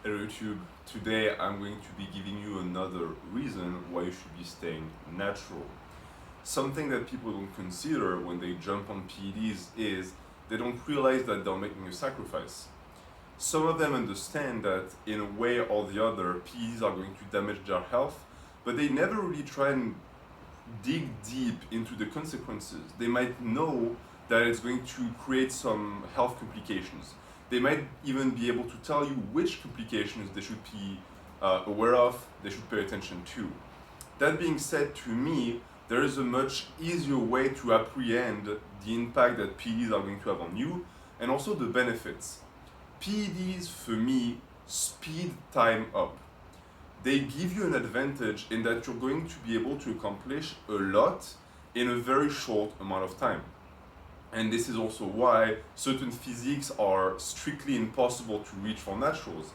Hello YouTube. Today I'm going to be giving you another reason why you should be staying natural. Something that people don't consider when they jump on PEDs is they don't realize that they're making a sacrifice. Some of them understand that in a way or the other, PEDs are going to damage their health, but they never really try and dig deep into the consequences. They might know that it's going to create some health complications. They might even be able to tell you which complications they should be aware of, they should pay attention to. That being said, to me, there is a much easier way to apprehend the impact that PEDs are going to have on you and also the benefits. PEDs, for me, speed time up. They give you an advantage in that you're going to be able to accomplish a lot in a very short amount of time. And this is also why certain physiques are strictly impossible to reach for naturals.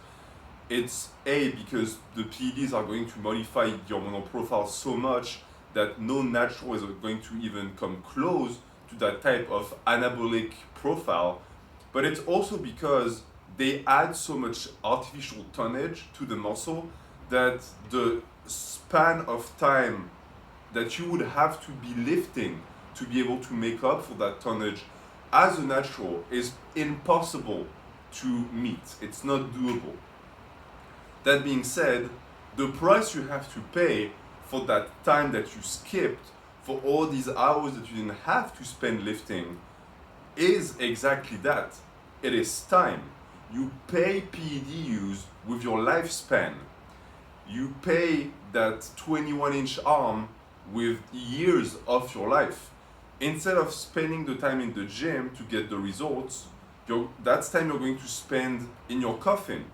It's A, because the PEDs are going to modify your hormonal profile so much that no natural is going to even come close to that type of anabolic profile. But it's also because they add so much artificial tonnage to the muscle that the span of time that you would have to be lifting to be able to make up for that tonnage as a natural is impossible to meet. It's not doable. That being said, the price you have to pay for that time that you skipped, for all these hours that you didn't have to spend lifting, is exactly that. It is time. You pay PED use with your lifespan. You pay that 21-inch arm with years of your life. Instead of spending the time in the gym to get the results, that's time you're going to spend in your coffin,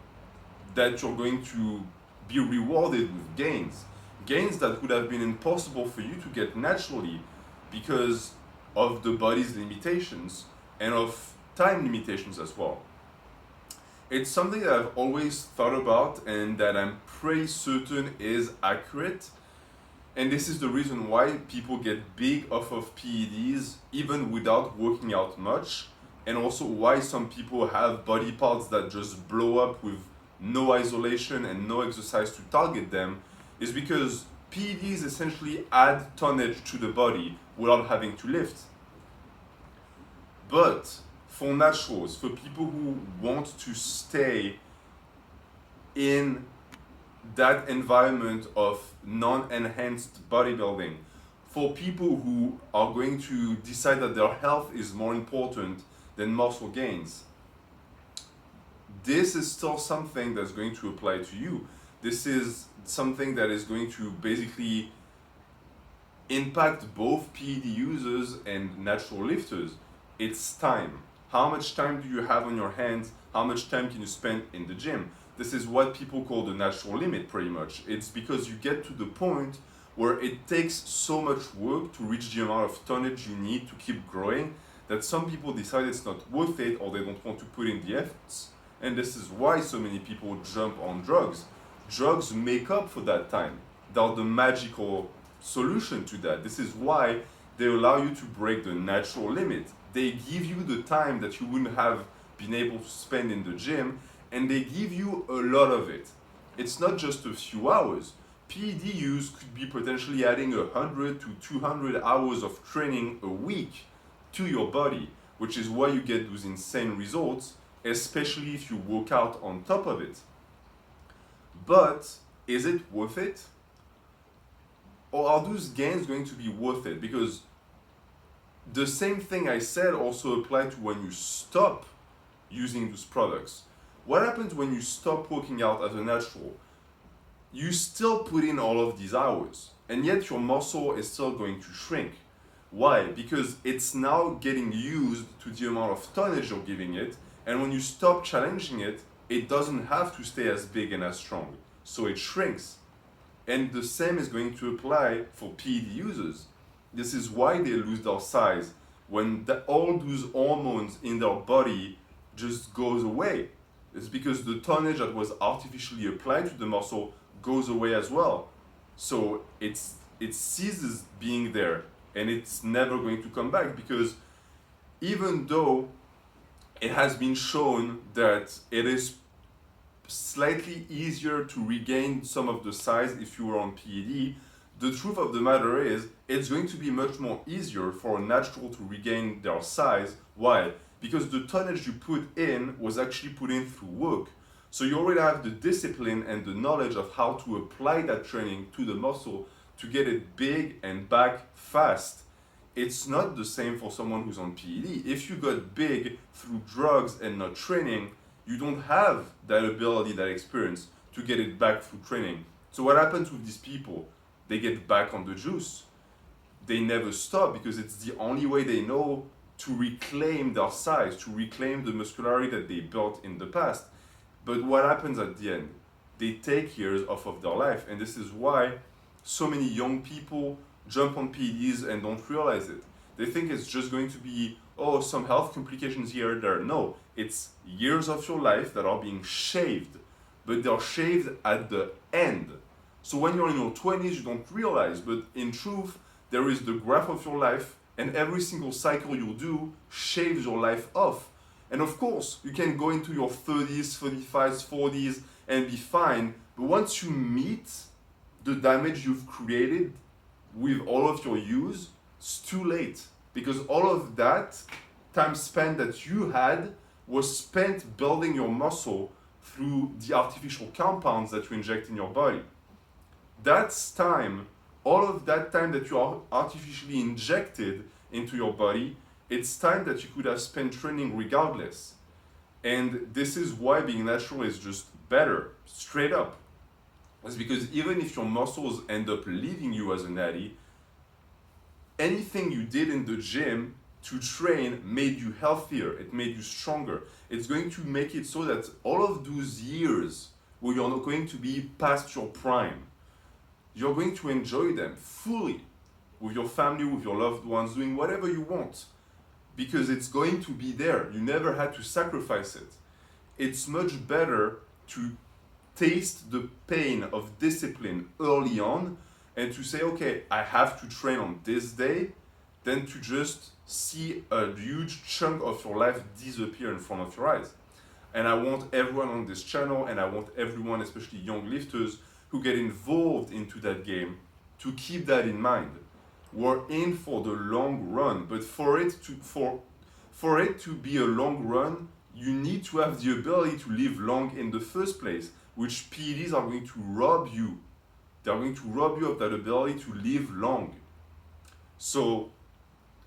that you're going to be rewarded with gains. Gains that would have been impossible for you to get naturally because of the body's limitations and of time limitations as well. It's something that I've always thought about and that I'm pretty certain is accurate. And this is the reason why people get big off of PEDs even without working out much. And also why some people have body parts that just blow up with no isolation and no exercise to target them, is because PEDs essentially add tonnage to the body without having to lift. But for naturals, for people who want to stay in that environment of non-enhanced bodybuilding, for people who are going to decide that their health is more important than muscle gains, this is still something that's going to apply to you. This is something that is going to basically impact both PED users and natural lifters. It's time. How much time do you have on your hands? How much time can you spend in the gym? This is what people call the natural limit, pretty much. It's because you get to the point where it takes so much work to reach the amount of tonnage you need to keep growing that some people decide it's not worth it or they don't want to put in the efforts. And this is why so many people jump on drugs. Drugs make up for that time. They're the magical solution to that. This is why they allow you to break the natural limit. They give you the time that you wouldn't have been able to spend in the gym, and they give you a lot of it. It's not just a few hours. PED use could be potentially adding 100 to 200 hours of training a week to your body, which is why you get those insane results, especially if you work out on top of it. But is it worth it? Or are those gains going to be worth it? Because the same thing I said also applies to when you stop using those products. What happens when you stop working out as a natural? You still put in all of these hours, and yet your muscle is still going to shrink. Why? Because it's now getting used to the amount of tonnage you're giving it, and when you stop challenging it, it doesn't have to stay as big and as strong. So it shrinks. And the same is going to apply for PED users. This is why they lose their size when all those hormones in their body just goes away. It's because the tonnage that was artificially applied to the muscle goes away as well. So it ceases being there and it's never going to come back, because even though it has been shown that it is slightly easier to regain some of the size if you were on PED. The truth of the matter is, it's going to be much more easier for a natural to regain their size. Why? Because the tonnage you put in was actually put in through work. So you already have the discipline and the knowledge of how to apply that training to the muscle to get it big and back fast. It's not the same for someone who's on PED. If you got big through drugs and not training, you don't have that ability, that experience to get it back through training. So what happens with these people? They get back on the juice. They never stop because it's the only way they know to reclaim their size, to reclaim the muscularity that they built in the past. But what happens at the end? They take years off of their life, and this is why so many young people jump on PEDs and don't realize it. They think it's just going to be, oh, some health complications here or there. No, it's years of your life that are being shaved, but they're shaved at the end. So when you're in your 20s, you don't realize, but in truth, there is the graph of your life, and every single cycle you do shaves your life off. And of course, you can go into your 30s, 35s, 40s, and be fine, but once you meet the damage you've created with all of your use, it's too late. Because all of that time spent that you had was spent building your muscle through the artificial compounds that you inject in your body. That's time, all of that time that you are artificially injected into your body, it's time that you could have spent training regardless. And this is why being natural is just better, straight up. It's because even if your muscles end up leaving you as a natty, anything you did in the gym to train made you healthier, it made you stronger. It's going to make it so that all of those years where you're not going to be past your prime, you're going to enjoy them fully with your family, with your loved ones, doing whatever you want, because it's going to be there. You never had to sacrifice it. It's much better to taste the pain of discipline early on and to say, okay, I have to train on this day, than to just see a huge chunk of your life disappear in front of your eyes. And I want everyone on this channel, and I want everyone, especially young lifters, who get involved into that game, to keep that in mind. We're in for the long run, but for it to be a long run, you need to have the ability to live long in the first place, which PEDs are going to rob you. They're going to rob you of that ability to live long. So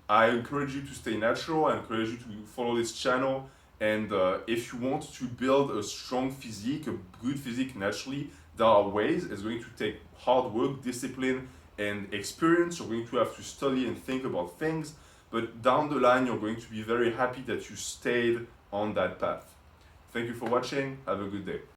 I encourage you to stay natural. I encourage you to follow this channel. And if you want to build a strong physique, a good physique naturally, there are ways. It's going to take hard work, discipline, and experience. You're going to have to study and think about things. But down the line, you're going to be very happy that you stayed on that path. Thank you for watching. Have a good day.